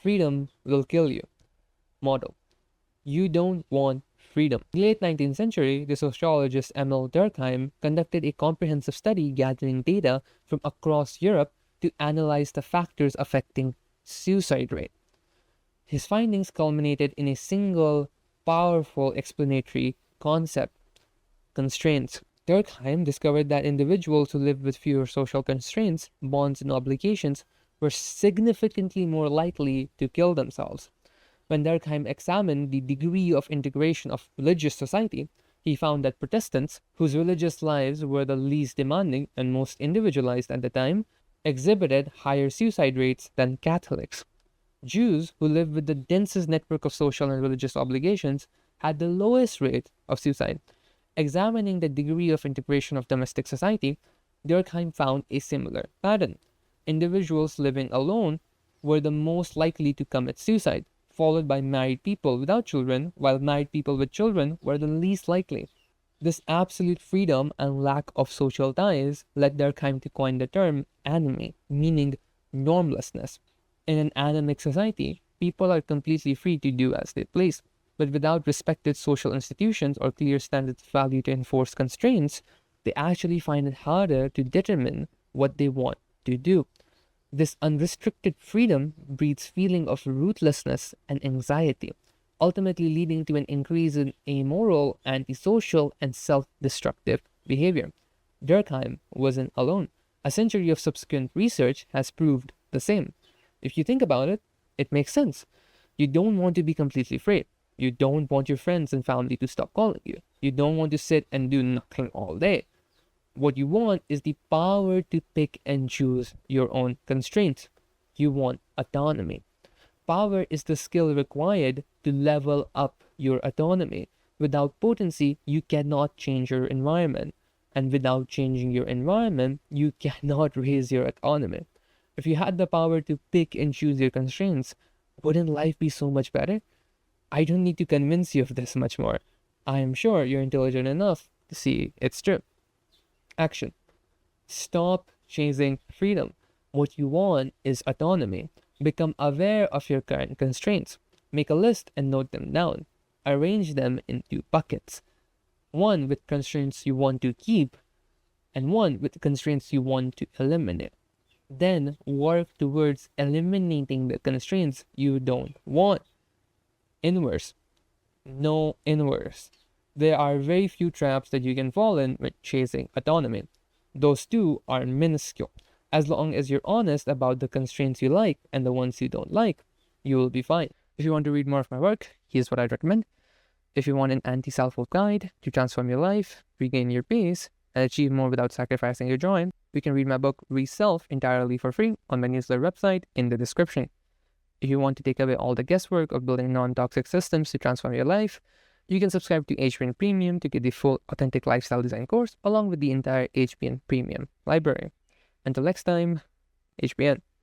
freedom will kill you. Motto: you don't want freedom. In the late 19th century, the sociologist Emil Durkheim conducted a comprehensive study gathering data from across Europe to analyze the factors affecting suicide rate. His findings culminated in a single, powerful explanatory concept: constraints. Durkheim discovered that individuals who lived with fewer social constraints, bonds, and obligations were significantly more likely to kill themselves. When Durkheim examined the degree of integration of religious society, he found that Protestants, whose religious lives were the least demanding and most individualized at the time, exhibited higher suicide rates than Catholics. Jews, who lived with the densest network of social and religious obligations, had the lowest rate of suicide. Examining the degree of integration of domestic society, Durkheim found a similar pattern. Individuals living alone were the most likely to commit suicide, followed by married people without children, while married people with children were the least likely. This absolute freedom and lack of social ties led Durkheim to coin the term anime, meaning normlessness. In an anemic society, people are completely free to do as they please, but without respected social institutions or clear standards of value to enforce constraints, they actually find it harder to determine what they want to do. This unrestricted freedom breeds feeling of ruthlessness and anxiety, ultimately leading to an increase in amoral, antisocial, and self-destructive behavior. Durkheim wasn't alone. A century of subsequent research has proved the same. If you think about it, it makes sense. You don't want to be completely free. You don't want your friends and family to stop calling you. You don't want to sit and do nothing all day. What you want is the power to pick and choose your own constraints. You want autonomy. Power is the skill required to level up your autonomy. Without potency, you cannot change your environment. And without changing your environment, you cannot raise your autonomy. If you had the power to pick and choose your constraints, wouldn't life be so much better? I don't need to convince you of this much more. I am sure you're intelligent enough to see it's true. Action. Stop chasing freedom. What you want is autonomy. Become aware of your current constraints. Make a list and note them down. Arrange them into buckets. One with constraints you want to keep, and one with constraints you want to eliminate. Then work towards eliminating the constraints you don't want. Inverse. No inverse. There are very few traps that you can fall in with chasing autonomy. Those two are minuscule. As long as you're honest about the constraints you like and the ones you don't like, you will be fine. If you want to read more of my work, here's what I'd recommend. If you want an anti-self-help guide to transform your life, regain your peace, and achieve more without sacrificing your joy, you can read my book Re-Self entirely for free on my newsletter website in the description. If you want to take away all the guesswork of building non-toxic systems to transform your life, you can subscribe to HBN Premium to get the full Authentic Lifestyle Design course along with the entire HBN Premium library. Until next time, HBN.